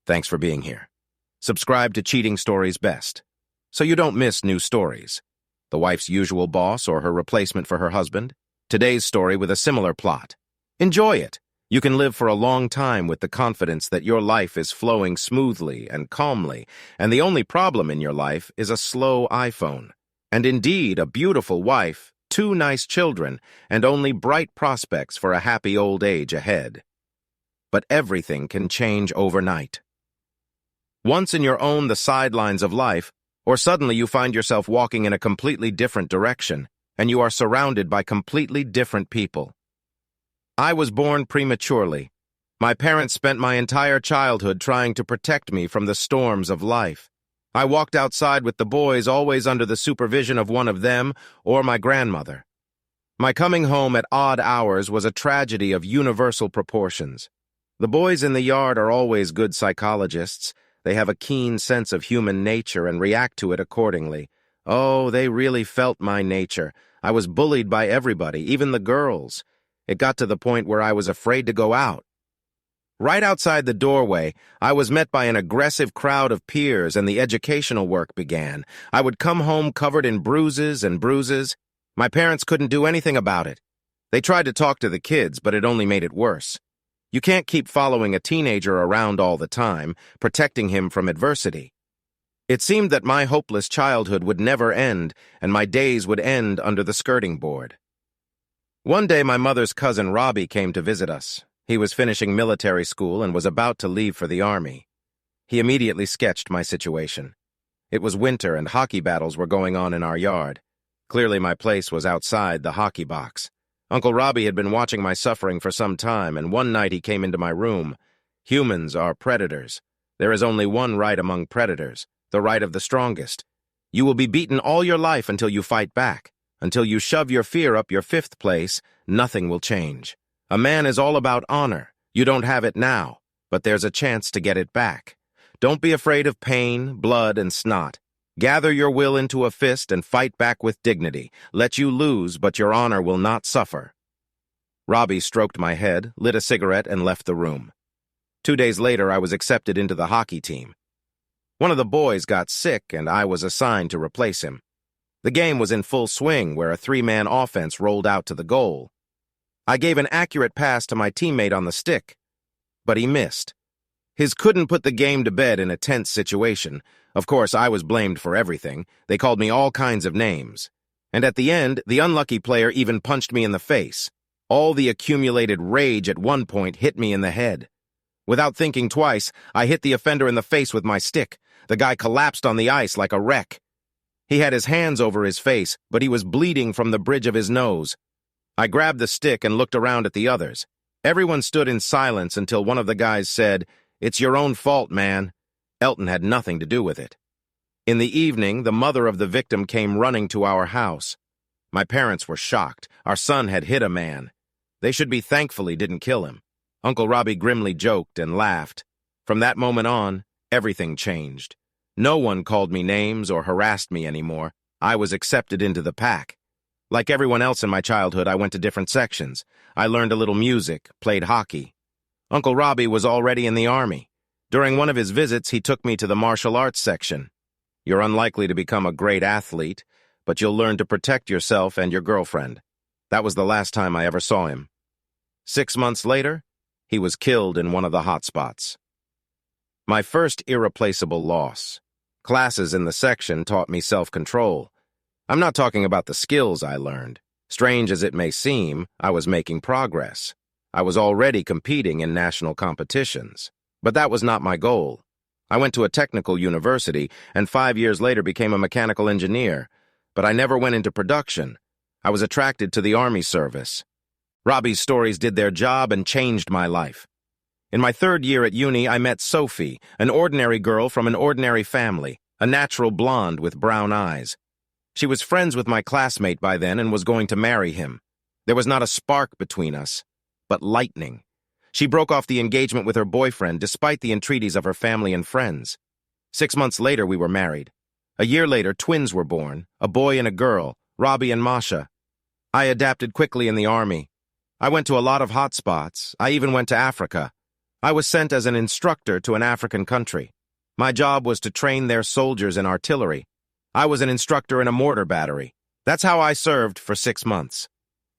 Thanks for being here. Subscribe to Cheating Stories Best, so you don't miss new stories. The wife's usual boss or her replacement for her husband. Today's story with a similar plot. Enjoy it. You can live for a long time with the confidence that your life is flowing smoothly and calmly, and the only problem in your life is a slow iPhone. And indeed, a beautiful wife, 2 nice children, and only bright prospects for a happy old age ahead. But everything can change overnight. Once in your own the sidelines of life, or suddenly you find yourself walking in a completely different direction, and you are surrounded by completely different people. I was born prematurely. My parents spent my entire childhood trying to protect me from the storms of life. I walked outside with the boys, always under the supervision of one of them or my grandmother. My coming home at odd hours was a tragedy of universal proportions. The boys in the yard are always good psychologists. They have a keen sense of human nature and react to it accordingly. Oh, they really felt my nature. I was bullied by everybody, even the girls. It got to the point where I was afraid to go out. Right outside the doorway, I was met by an aggressive crowd of peers, and the educational work began. I would come home covered in bruises and bruises. My parents couldn't do anything about it. They tried to talk to the kids, but it only made it worse. You can't keep following a teenager around all the time, protecting him from adversity. It seemed that my hopeless childhood would never end, and my days would end under the skirting board. One day my mother's cousin Robbie came to visit us. He was finishing military school and was about to leave for the army. He immediately sketched my situation. It was winter and hockey battles were going on in our yard. Clearly my place was outside the hockey box. Uncle Robbie had been watching my suffering for some time, and one night he came into my room. Humans are predators. There is only one right among predators, the right of the strongest. You will be beaten all your life until you fight back. Until you shove your fear up your 5th place, nothing will change. A man is all about honor. You don't have it now, but there's a chance to get it back. Don't be afraid of pain, blood, and snot. Gather your will into a fist and fight back with dignity. Let you lose, but your honor will not suffer. Robbie stroked my head, lit a cigarette, and left the room. 2 days later, I was accepted into the hockey team. One of the boys got sick, and I was assigned to replace him. The game was in full swing, where a 3-man offense rolled out to the goal. I gave an accurate pass to my teammate on the stick, but he missed. His couldn't put the game to bed in a tense situation. Of course, I was blamed for everything. They called me all kinds of names. And at the end, the unlucky player even punched me in the face. All the accumulated rage at one point hit me in the head. Without thinking twice, I hit the offender in the face with my stick. The guy collapsed on the ice like a wreck. He had his hands over his face, but he was bleeding from the bridge of his nose. I grabbed the stick and looked around at the others. Everyone stood in silence until one of the guys said, "It's your own fault, man." Elton had nothing to do with it. In the evening, the mother of the victim came running to our house. My parents were shocked. Our son had hit a man. They should be thankful he didn't kill him. Uncle Robbie grimly joked and laughed. From that moment on, everything changed. No one called me names or harassed me anymore. I was accepted into the pack. Like everyone else in my childhood, I went to different sections. I learned a little music, played hockey. Uncle Robbie was already in the army. During one of his visits, he took me to the martial arts section. You're unlikely to become a great athlete, but you'll learn to protect yourself and your girlfriend. That was the last time I ever saw him. 6 months later, he was killed in one of the hot spots. My first irreplaceable loss. Classes in the section taught me self-control. I'm not talking about the skills I learned. Strange as it may seem, I was making progress. I was already competing in national competitions. But that was not my goal. I went to a technical university and 5 years later became a mechanical engineer, but I never went into production. I was attracted to the Army service. Robbie's stories did their job and changed my life. In my 3rd year at uni, I met Sophie, an ordinary girl from an ordinary family, a natural blonde with brown eyes. She was friends with my classmate by then and was going to marry him. There was not a spark between us, but lightning. She broke off the engagement with her boyfriend despite the entreaties of her family and friends. 6 months later, we were married. A year later, twins were born, a boy and a girl, Robbie and Masha. I adapted quickly in the Army. I went to a lot of hot spots. I even went to Africa. I was sent as an instructor to an African country. My job was to train their soldiers in artillery. I was an instructor in a mortar battery. That's how I served for 6 months.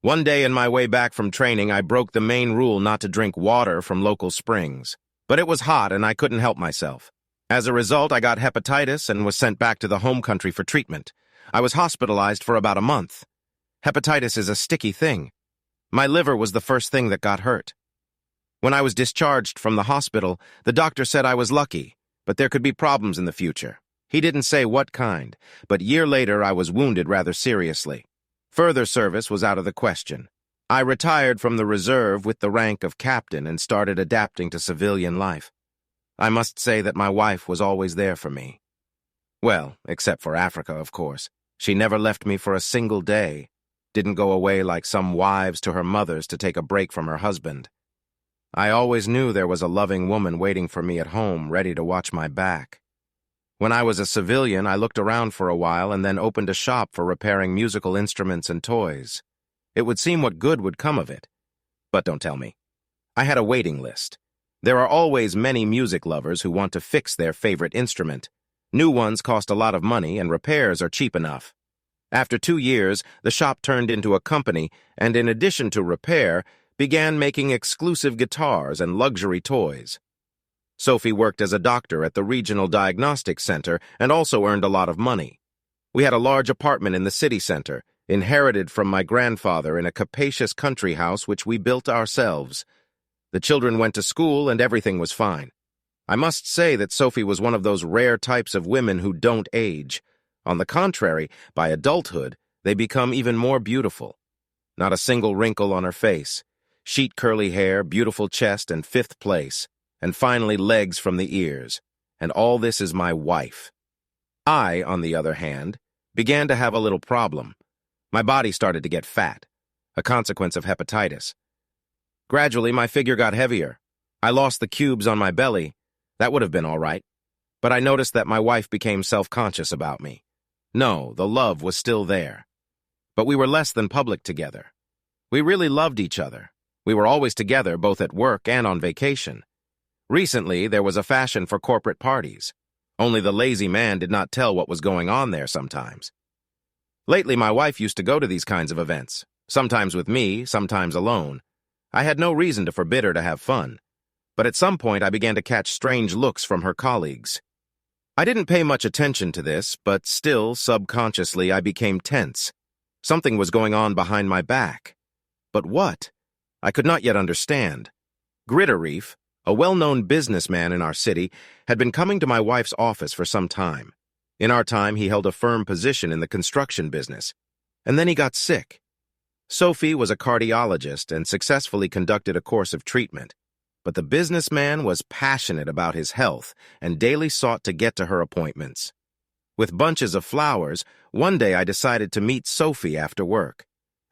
One day in my way back from training, I broke the main rule not to drink water from local springs. But it was hot and I couldn't help myself. As a result, I got hepatitis and was sent back to the home country for treatment. I was hospitalized for about a month. Hepatitis is a sticky thing. My liver was the first thing that got hurt. When I was discharged from the hospital, the doctor said I was lucky, but there could be problems in the future. He didn't say what kind, but a year later I was wounded rather seriously. Further service was out of the question. I retired from the reserve with the rank of captain and started adapting to civilian life. I must say that my wife was always there for me. Well, except for Africa, of course. She never left me for a single day. Didn't go away like some wives to her mothers to take a break from her husband. I always knew there was a loving woman waiting for me at home, ready to watch my back. When I was a civilian, I looked around for a while and then opened a shop for repairing musical instruments and toys. It would seem what good would come of it. But don't tell me. I had a waiting list. There are always many music lovers who want to fix their favorite instrument. New ones cost a lot of money and repairs are cheap enough. After 2 years, the shop turned into a company and, in addition to repair, began making exclusive guitars and luxury toys. Sophie worked as a doctor at the regional diagnostic center and also earned a lot of money. We had a large apartment in the city center, inherited from my grandfather in a capacious country house which we built ourselves. The children went to school and everything was fine. I must say that Sophie was one of those rare types of women who don't age. On the contrary, by adulthood, they become even more beautiful. Not a single wrinkle on her face. Sheet curly hair, beautiful chest, and 5th place. And finally legs from the ears. And all this is my wife. I, on the other hand, began to have a little problem. My body started to get fat, a consequence of hepatitis. Gradually, my figure got heavier. I lost the cubes on my belly. That would have been all right. But I noticed that my wife became self-conscious about me. No, the love was still there. But we were less than public together. We really loved each other. We were always together, both at work and on vacation. Recently, there was a fashion for corporate parties. Only the lazy man did not tell what was going on there sometimes. Lately, my wife used to go to these kinds of events, sometimes with me, sometimes alone. I had no reason to forbid her to have fun. But at some point, I began to catch strange looks from her colleagues. I didn't pay much attention to this, but still, subconsciously, I became tense. Something was going on behind my back. But what? I could not yet understand. Gritterreef, a well-known businessman in our city, had been coming to my wife's office for some time. In our time, he held a firm position in the construction business. And then he got sick. Sophie was a cardiologist and successfully conducted a course of treatment. But the businessman was passionate about his health and daily sought to get to her appointments. With bunches of flowers, one day I decided to meet Sophie after work.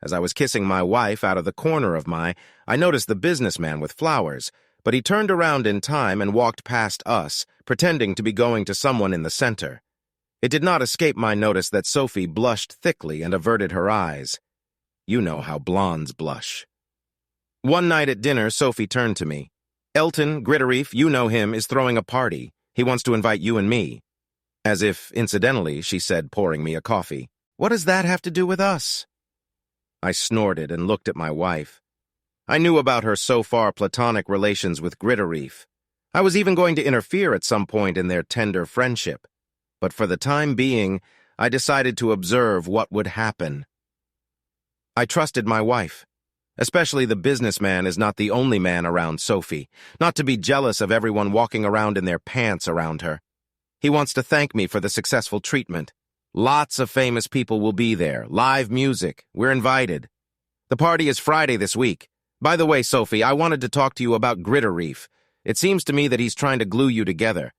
As I was kissing my wife out of the corner of my eye, I noticed the businessman with flowers, but he turned around in time and walked past us, pretending to be going to someone in the center. It did not escape my notice that Sophie blushed thickly and averted her eyes. You know how blondes blush. One night at dinner, Sophie turned to me. Elton, Gritterreef, you know him, is throwing a party. He wants to invite you and me. As if, incidentally, she said, pouring me a coffee. What does that have to do with us? I snorted and looked at my wife. I knew about her so far platonic relations with Gritterreef. I was even going to interfere at some point in their tender friendship. But for the time being, I decided to observe what would happen. I trusted my wife. Especially the businessman is not the only man around Sophie, not to be jealous of everyone walking around in their pants around her. He wants to thank me for the successful treatment. Lots of famous people will be there, live music, we're invited. The party is Friday this week. By the way, Sophie, I wanted to talk to you about Gritterreef. It seems to me that he's trying to glue you together.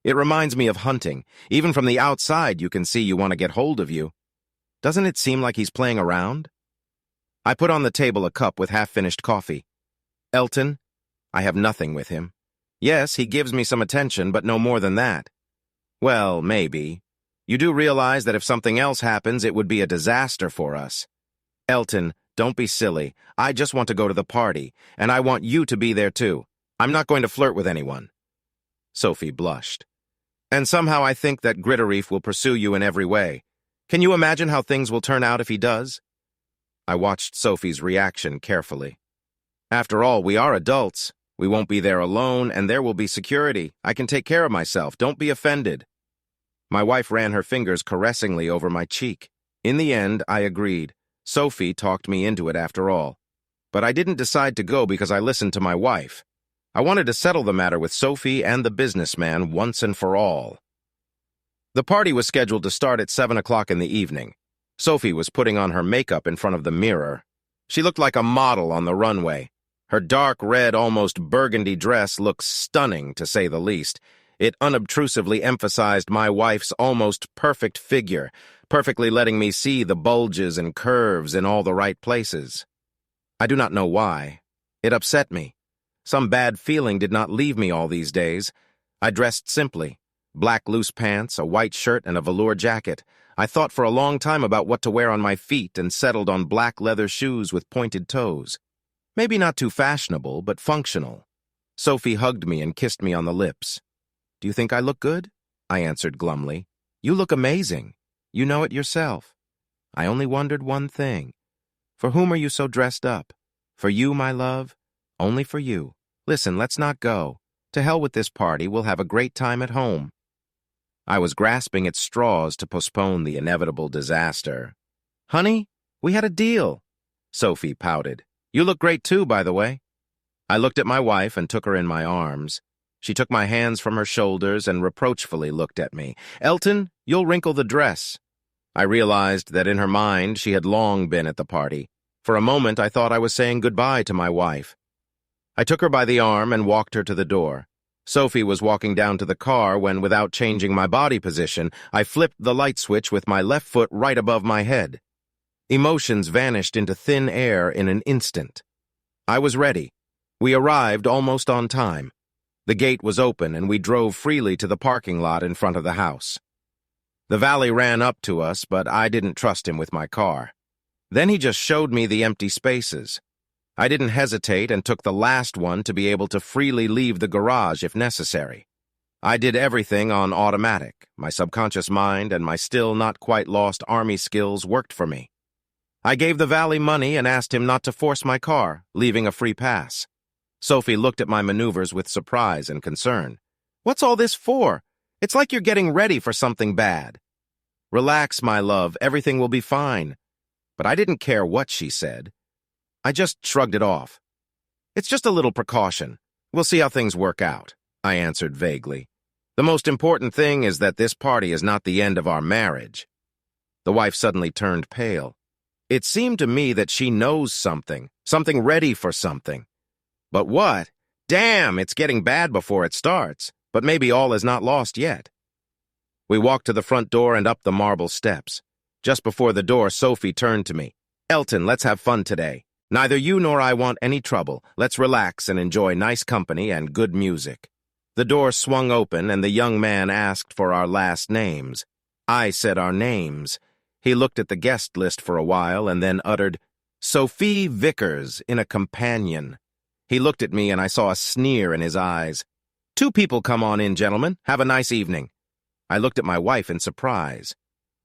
It reminds me of hunting. Even from the outside, you can see you want to get hold of you. Doesn't it seem like he's playing around? I put on the table a cup with half-finished coffee. Elton, I have nothing with him. Yes, he gives me some attention, but no more than that. Well, maybe. You do realize that if something else happens, it would be a disaster for us. Elton, don't be silly. I just want to go to the party, and I want you to be there too. I'm not going to flirt with anyone. Sophie blushed. And somehow I think that Grittereef will pursue you in every way. Can you imagine how things will turn out if he does? I watched Sophie's reaction carefully. After all, we are adults. We won't be there alone, and there will be security. I can take care of myself. Don't be offended. My wife ran her fingers caressingly over my cheek. In the end, I agreed. Sophie talked me into it after all. But I didn't decide to go because I listened to my wife. I wanted to settle the matter with Sophie and the businessman once and for all. The party was scheduled to start at 7 o'clock in the evening. Sophie was putting on her makeup in front of the mirror. She looked like a model on the runway. Her dark red, almost burgundy dress looked stunning, to say the least. It unobtrusively emphasized my wife's almost perfect figure, perfectly letting me see the bulges and curves in all the right places. I do not know why. It upset me. Some bad feeling did not leave me all these days. I dressed simply. Black loose pants, a white shirt, and a velour jacket. I thought for a long time about what to wear on my feet and settled on black leather shoes with pointed toes. Maybe not too fashionable, but functional. Sophie hugged me and kissed me on the lips. "Do you think I look good?" I answered glumly. "You look amazing. You know it yourself." I only wondered one thing. For whom are you so dressed up? For you, my love? Only for you. Listen, let's not go. To hell with this party. We'll have a great time at home. I was grasping at straws to postpone the inevitable disaster. "Honey, we had a deal." Sophie pouted. "You look great too, by the way." I looked at my wife and took her in my arms. She took my hands from her shoulders and reproachfully looked at me. "Elton, you'll wrinkle the dress." I realized that in her mind she had long been at the party. For a moment I thought I was saying goodbye to my wife. I took her by the arm and walked her to the door. Sophie was walking down to the car when, without changing my body position, I flipped the light switch with my left foot right above my head. Emotions vanished into thin air in an instant. I was ready. We arrived almost on time. The gate was open and we drove freely to the parking lot in front of the house. The valet ran up to us, but I didn't trust him with my car. Then he just showed me the empty spaces. I didn't hesitate and took the last one to be able to freely leave the garage if necessary. I did everything on automatic. My subconscious mind and my still not quite lost army skills worked for me. I gave the valet money and asked him not to force my car, leaving a free pass. Sophie looked at my maneuvers with surprise and concern. "What's all this for? It's like you're getting ready for something bad." "Relax, my love. Everything will be fine." But I didn't care what she said. I just shrugged it off. "It's just a little precaution. We'll see how things work out," I answered vaguely. "The most important thing is that this party is not the end of our marriage." The wife suddenly turned pale. It seemed to me that she knows something ready for something. But what? Damn, it's getting bad before it starts, but maybe all is not lost yet. We walked to the front door and up the marble steps. Just before the door, Sophie turned to me. "Elton, let's have fun today. Neither you nor I want any trouble. Let's relax and enjoy nice company and good music." The door swung open and the young man asked for our last names. I said our names. He looked at the guest list for a while and then uttered, "Sophie Vickers in a companion." He looked at me and I saw a sneer in his eyes. "Two people come on in, gentlemen. Have a nice evening." I looked at my wife in surprise.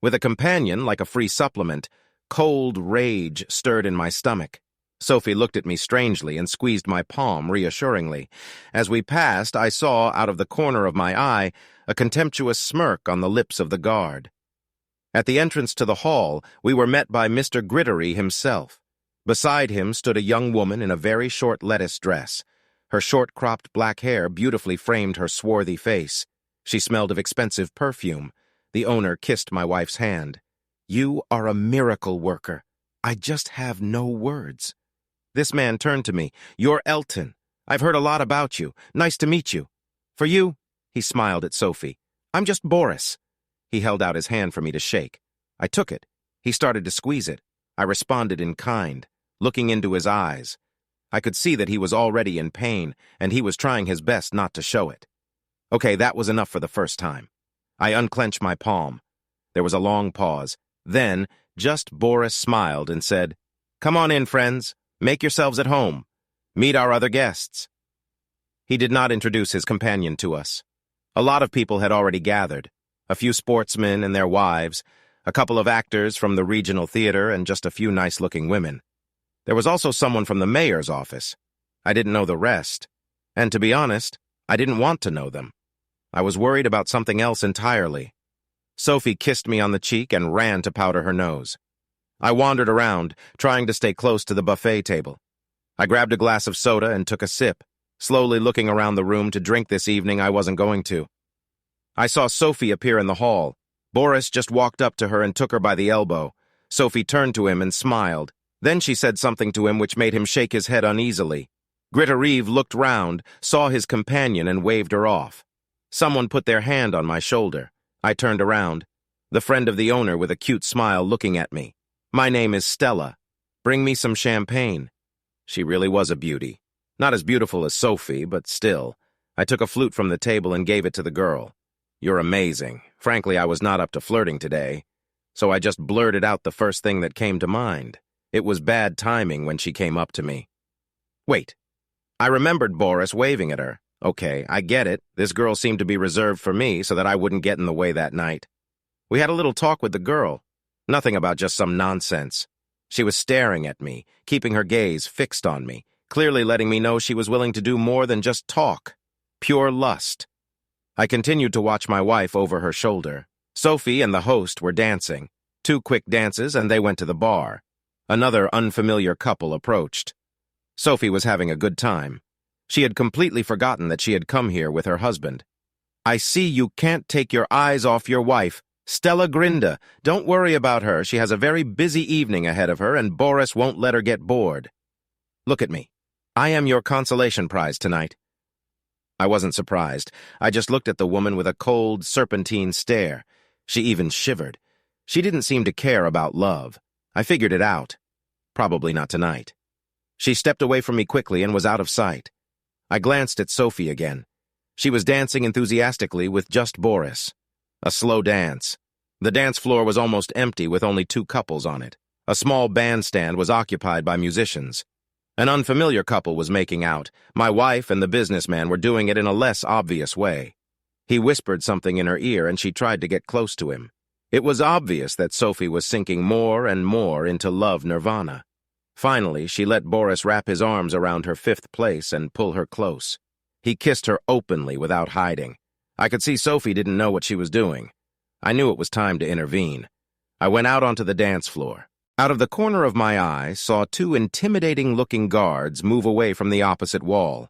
With a companion, like a free supplement, cold rage stirred in my stomach. Sophie looked at me strangely and squeezed my palm reassuringly. As we passed, I saw, out of the corner of my eye, a contemptuous smirk on the lips of the guard. At the entrance to the hall, we were met by Mr. Grittery himself. Beside him stood a young woman in a very short lettuce dress. Her short-cropped black hair beautifully framed her swarthy face. She smelled of expensive perfume. The owner kissed my wife's hand. "You are a miracle worker. I just have no words." This man turned to me. "You're Elton. I've heard a lot about you. Nice to meet you." "For you," he smiled at Sophie. "I'm just Boris." He held out his hand for me to shake. I took it. He started to squeeze it. I responded in kind, looking into his eyes. I could see that he was already in pain, and he was trying his best not to show it. Okay, that was enough for the first time. I unclenched my palm. There was a long pause. Then, just Boris smiled and said, "Come on in, friends. Make yourselves at home. Meet our other guests." He did not introduce his companion to us. A lot of people had already gathered, a few sportsmen and their wives, a couple of actors from the regional theater, and just a few nice-looking women. There was also someone from the mayor's office. I didn't know the rest, and to be honest, I didn't want to know them. I was worried about something else entirely. Sophie kissed me on the cheek and ran to powder her nose. I wandered around, trying to stay close to the buffet table. I grabbed a glass of soda and took a sip, slowly looking around the room to drink this evening I wasn't going to. I saw Sophie appear in the hall. Boris just walked up to her and took her by the elbow. Sophie turned to him and smiled. Then she said something to him which made him shake his head uneasily. Gritterive looked round, saw his companion, and waved her off. Someone put their hand on my shoulder. I turned around. The friend of the owner with a cute smile looking at me. "My name is Stella. Bring me some champagne." She really was a beauty. Not as beautiful as Sophie, but still. I took a flute from the table and gave it to the girl. "You're amazing. Frankly, I was not up to flirting today, so I just blurted out the first thing that came to mind. It was bad timing when she came up to me. Wait. I remembered Boris waving at her. Okay, I get it. This girl seemed to be reserved for me so that I wouldn't get in the way that night. We had a little talk with the girl. Nothing about just some nonsense. She was staring at me, keeping her gaze fixed on me, clearly letting me know she was willing to do more than just talk. Pure lust. I continued to watch my wife over her shoulder. Sophie and the host were dancing. 2 quick dances and they went to the bar. Another unfamiliar couple approached. Sophie was having a good time. She had completely forgotten that she had come here with her husband. "I see you can't take your eyes off your wife. Stella Grinda. Don't worry about her. She has a very busy evening ahead of her, and Boris won't let her get bored. Look at me. I am your consolation prize tonight." I wasn't surprised. I just looked at the woman with a cold, serpentine stare. She even shivered. She didn't seem to care about love. I figured it out. Probably not tonight. She stepped away from me quickly and was out of sight. I glanced at Sophie again. She was dancing enthusiastically with just Boris. A slow dance. The dance floor was almost empty with only 2 couples on it. A small bandstand was occupied by musicians. An unfamiliar couple was making out. My wife and the businessman were doing it in a less obvious way. He whispered something in her ear and she tried to get close to him. It was obvious that Sophie was sinking more and more into love nirvana. Finally, she let Boris wrap his arms around her 5th place and pull her close. He kissed her openly without hiding. I could see Sophie didn't know what she was doing. I knew it was time to intervene. I went out onto the dance floor. Out of the corner of my eye, saw 2 intimidating-looking guards move away from the opposite wall.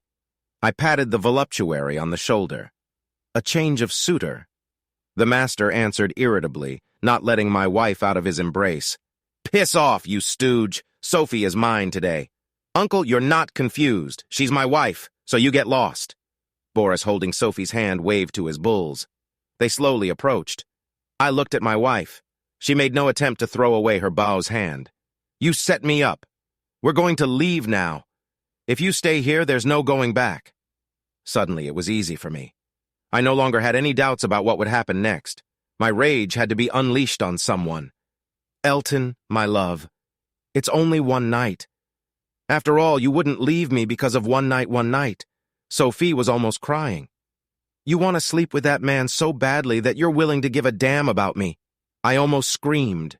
I patted the voluptuary on the shoulder. "A change of suitor." The master answered irritably, not letting my wife out of his embrace. "Piss off, you stooge. Sophie is mine today." "Uncle, you're not confused. She's my wife, so you get lost." Boris, holding Sophie's hand, waved to his bulls. They slowly approached. I looked at my wife. She made no attempt to throw away her bow's hand. "You set me up. We're going to leave now. If you stay here, there's no going back." Suddenly, it was easy for me. I no longer had any doubts about what would happen next. My rage had to be unleashed on someone. "Elton, my love, it's only one night. After all, you wouldn't leave me because of one night. Sophie was almost crying. "You want to sleep with that man so badly that you're willing to give a damn about me." I almost screamed.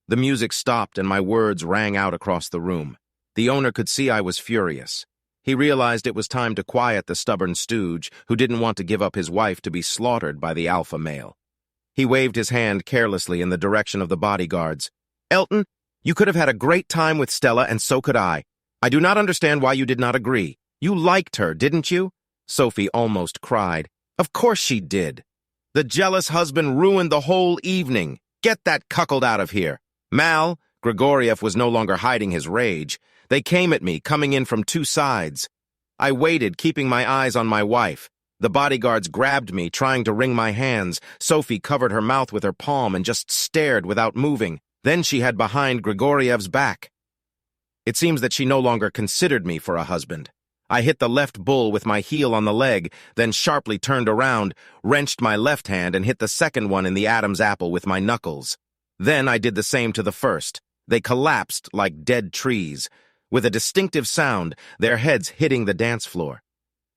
The music stopped and my words rang out across the room. The owner could see I was furious. He realized it was time to quiet the stubborn stooge who didn't want to give up his wife to be slaughtered by the alpha male. He waved his hand carelessly in the direction of the bodyguards. "Elton, you could have had a great time with Stella, and so could I. I do not understand why you did not agree. You liked her, didn't you?" Sophie almost cried. "Of course she did. The jealous husband ruined the whole evening. Get that cuckold out of here." Mal, Grigoriev was no longer hiding his rage. They came at me, coming in from 2 sides. I waited, keeping my eyes on my wife. The bodyguards grabbed me, trying to wring my hands. Sophie covered her mouth with her palm and just stared without moving. Then she had behind Grigoriev's back. It seems that she no longer considered me for a husband. I hit the left bull with my heel on the leg, then sharply turned around, wrenched my left hand, and hit the second one in the Adam's apple with my knuckles. Then I did the same to the first. They collapsed like dead trees, with a distinctive sound, their heads hitting the dance floor.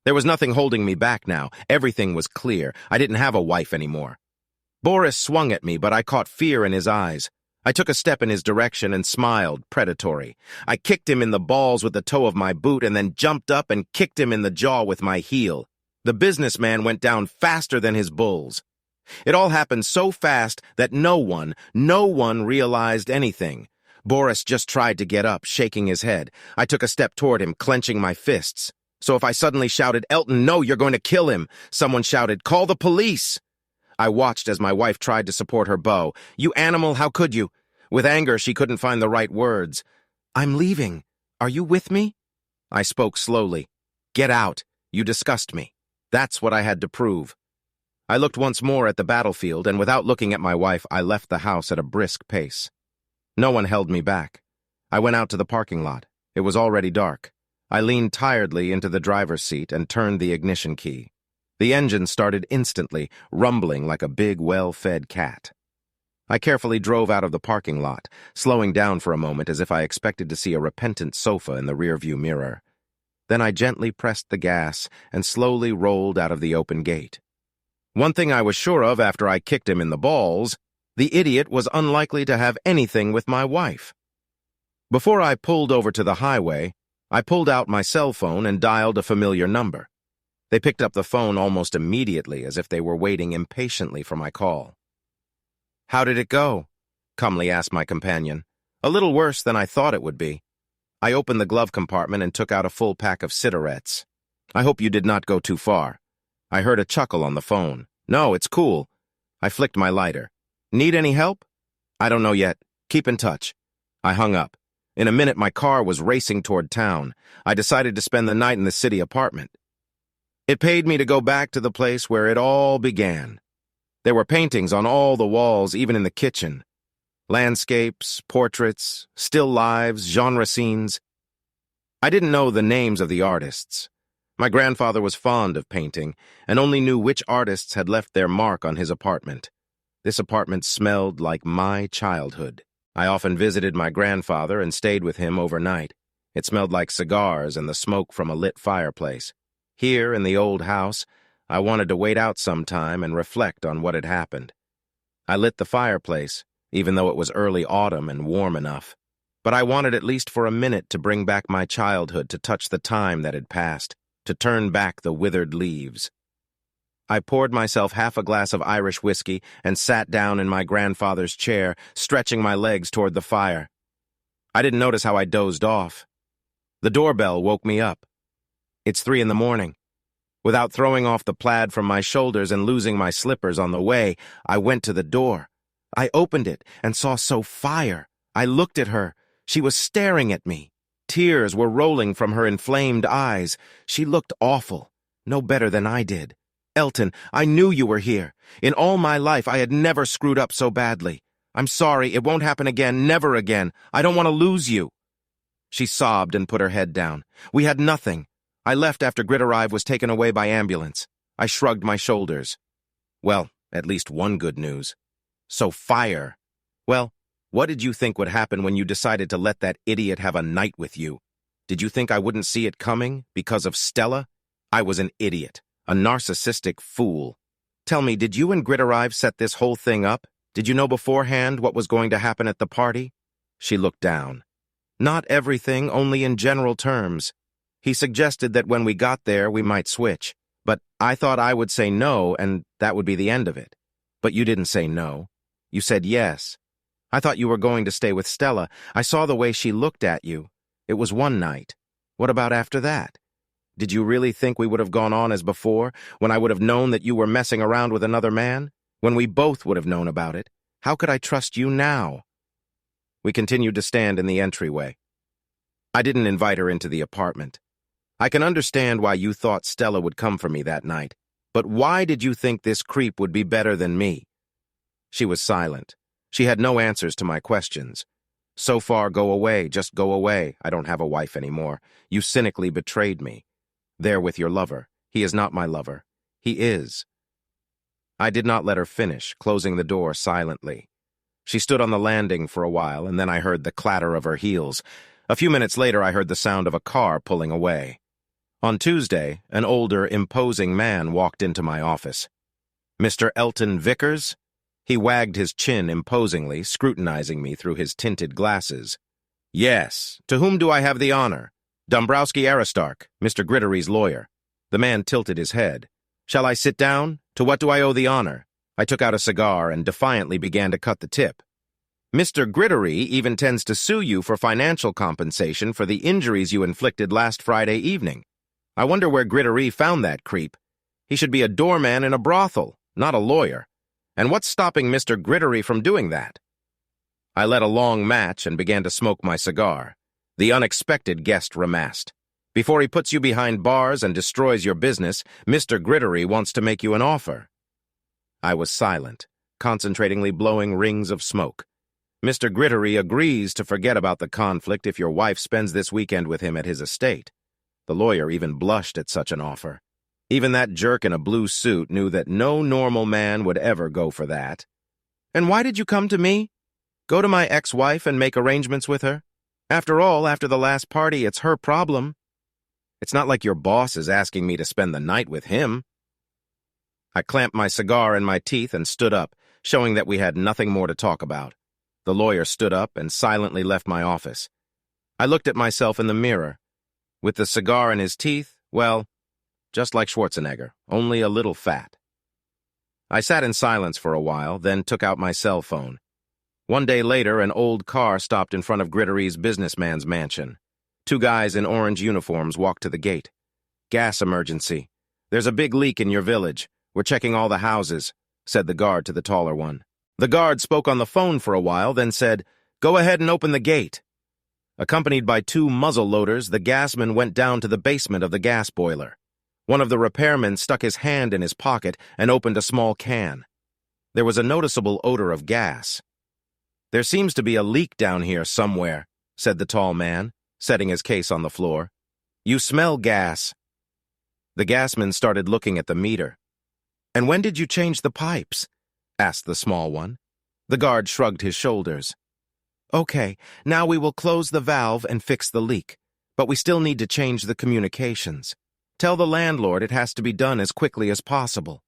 There was nothing holding me back now. Everything was clear. I didn't have a wife anymore. Boris swung at me, but I caught fear in his eyes. I took a step in his direction and smiled, predatory. I kicked him in the balls with the toe of my boot and then jumped up and kicked him in the jaw with my heel. The businessman went down faster than his bulls. It all happened so fast that no one realized anything. Boris just tried to get up, shaking his head. I took a step toward him, clenching my fists. So if I suddenly shouted, "Elton, no, you're going to kill him," someone shouted, "Call the police!" I watched as my wife tried to support her beau. "You animal, how could you?" With anger, she couldn't find the right words. "I'm leaving. Are you with me?" I spoke slowly. "Get out. You disgust me." That's what I had to prove. I looked once more at the battlefield, and without looking at my wife, I left the house at a brisk pace. No one held me back. I went out to the parking lot. It was already dark. I leaned tiredly into the driver's seat and turned the ignition key. The engine started instantly, rumbling like a big, well-fed cat. I carefully drove out of the parking lot, slowing down for a moment as if I expected to see a repentant sofa in the rearview mirror. Then I gently pressed the gas and slowly rolled out of the open gate. One thing I was sure of after I kicked him in the balls, the idiot was unlikely to have anything with my wife. Before I pulled over to the highway, I pulled out my cell phone and dialed a familiar number. They picked up the phone almost immediately, as if they were waiting impatiently for my call. "How did it go?" calmly asked my companion. "A little worse than I thought it would be." I opened the glove compartment and took out a full pack of cigarettes. "I hope you did not go too far." I heard a chuckle on the phone. "No, it's cool." I flicked my lighter. "Need any help?" "I don't know yet. Keep in touch." I hung up. In a minute, my car was racing toward town. I decided to spend the night in the city apartment. It paid me to go back to the place where it all began. There were paintings on all the walls, even in the kitchen. Landscapes, portraits, still lives, genre scenes. I didn't know the names of the artists. My grandfather was fond of painting and only knew which artists had left their mark on his apartment. This apartment smelled like my childhood. I often visited my grandfather and stayed with him overnight. It smelled like cigars and the smoke from a lit fireplace. Here, in the old house, I wanted to wait out some time and reflect on what had happened. I lit the fireplace, even though it was early autumn and warm enough. But I wanted at least for a minute to bring back my childhood, to touch the time that had passed, to turn back the withered leaves. I poured myself half a glass of Irish whiskey and sat down in my grandfather's chair, stretching my legs toward the fire. I didn't notice how I dozed off. The doorbell woke me up. It's 3 a.m. Without throwing off the plaid from my shoulders and losing my slippers on the way, I went to the door. I opened it and saw Sophia. I looked at her. She was staring at me. Tears were rolling from her inflamed eyes. She looked awful, no better than I did. "Elton, I knew you were here. In all my life, I had never screwed up so badly. I'm sorry, it won't happen again, never again. I don't want to lose you." She sobbed and put her head down. "We had nothing. I left after Gritarive was taken away by ambulance." I shrugged my shoulders. Well, at least one good news. Sophia. Well, what did you think would happen when you decided to let that idiot have a night with you? Did you think I wouldn't see it coming because of Stella? I was an idiot. A narcissistic fool. Tell me, did you and Gritarive set this whole thing up? Did you know beforehand what was going to happen at the party? She looked down. Not everything, only in general terms. He suggested that when we got there, we might switch. But I thought I would say no, and that would be the end of it. But you didn't say no. You said yes. I thought you were going to stay with Stella. I saw the way she looked at you. It was one night. What about after that? Did you really think we would have gone on as before, when I would have known that you were messing around with another man? When we both would have known about it? How could I trust you now? We continued to stand in the entryway. I didn't invite her into the apartment. I can understand why you thought Stella would come for me that night, but why did you think this creep would be better than me? She was silent. She had no answers to my questions. So far, go away, just go away. I don't have a wife anymore. You cynically betrayed me. There with your lover. He is not my lover. He is. I did not let her finish, closing the door silently. She stood on the landing for a while, and then I heard the clatter of her heels. A few minutes later, I heard the sound of a car pulling away. On Tuesday, an older, imposing man walked into my office. Mr. Elton Vickers? He wagged his chin imposingly, scrutinizing me through his tinted glasses. Yes. To whom do I have the honor? Dombrowski Aristarch, Mr. Grittery's lawyer. The man tilted his head. Shall I sit down? To what do I owe the honor? I took out a cigar and defiantly began to cut the tip. Mr. Grittery even tends to sue you for financial compensation for the injuries you inflicted last Friday evening. I wonder where Grittery found that creep. He should be a doorman in a brothel, not a lawyer. And what's stopping Mr. Grittery from doing that? I lit a long match and began to smoke my cigar. The unexpected guest remasked. Before he puts you behind bars and destroys your business, Mr. Grittery wants to make you an offer. I was silent, concentratingly blowing rings of smoke. Mr. Grittery agrees to forget about the conflict if your wife spends this weekend with him at his estate. The lawyer even blushed at such an offer. Even that jerk in a blue suit knew that no normal man would ever go for that. And why did you come to me? Go to my ex-wife and make arrangements with her? After all, after the last party, it's her problem. It's not like your boss is asking me to spend the night with him. I clamped my cigar in my teeth and stood up, showing that we had nothing more to talk about. The lawyer stood up and silently left my office. I looked at myself in the mirror. With the cigar in his teeth, well, just like Schwarzenegger, only a little fat. I sat in silence for a while, then took out my cell phone. One day later, an old car stopped in front of Grittery's businessman's mansion. Two guys in orange uniforms walked to the gate. Gas emergency. There's a big leak in your village. We're checking all the houses, said the guard to the taller one. The guard spoke on the phone for a while, then said, Go ahead and open the gate. Accompanied by two muzzle loaders, the gasman went down to the basement of the gas boiler. One of the repairmen stuck his hand in his pocket and opened a small can. There was a noticeable odor of gas. There seems to be a leak down here somewhere, said the tall man, setting his case on the floor. You smell gas. The gasman started looking at the meter. And when did you change the pipes? Asked the small one. The guard shrugged his shoulders. Okay, now we will close the valve and fix the leak, but we still need to change the communications. Tell the landlord it has to be done as quickly as possible.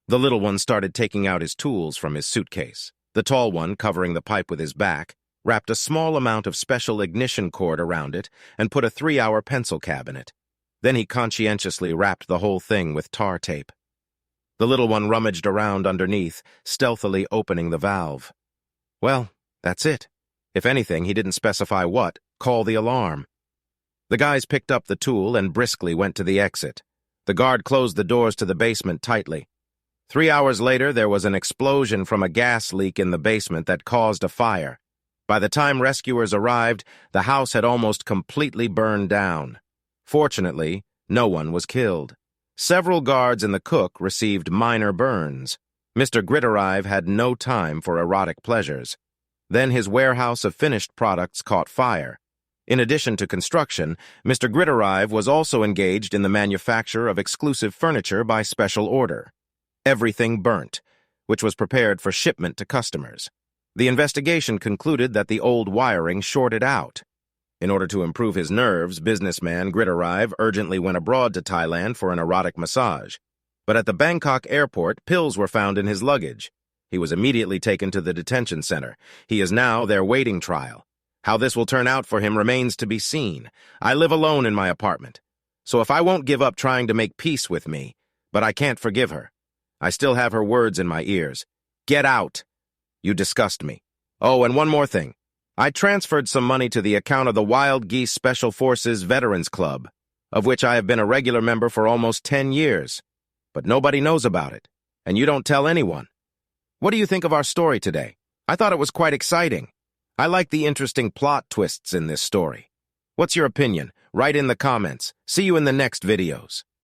The little one started taking out his tools from his suitcase. The tall one, covering the pipe with his back, wrapped a small amount of special ignition cord around it and put a 3-hour pencil cap in it. Then he conscientiously wrapped the whole thing with tar tape. The little one rummaged around underneath, stealthily opening the valve. Well, that's it. If anything, he didn't specify what. Call the alarm. The guys picked up the tool and briskly went to the exit. The guard closed the doors to the basement tightly. 3 hours later, there was an explosion from a gas leak in the basement that caused a fire. By the time rescuers arrived, the house had almost completely burned down. Fortunately, no one was killed. Several guards and the cook received minor burns. Mr. Grittery had no time for erotic pleasures. Then his warehouse of finished products caught fire. In addition to construction, Mr. Grittery was also engaged in the manufacture of exclusive furniture by special order. Everything burnt, which was prepared for shipment to customers. The investigation concluded that the old wiring shorted out. In order to improve his nerves, businessman Grittery urgently went abroad to Thailand for an erotic massage. But at the Bangkok airport, pills were found in his luggage. He was immediately taken to the detention center. He is now there waiting trial. How this will turn out for him remains to be seen. I live alone in my apartment. So if I won't give up trying to make peace with me, but I can't forgive her. I still have her words in my ears. Get out! You disgust me. Oh, and one more thing. I transferred some money to the account of the Wild Geese Special Forces Veterans Club, of which I have been a regular member for almost 10 years. But nobody knows about it, and you don't tell anyone. What do you think of our story today? I thought it was quite exciting. I like the interesting plot twists in this story. What's your opinion? Write in the comments. See you in the next videos.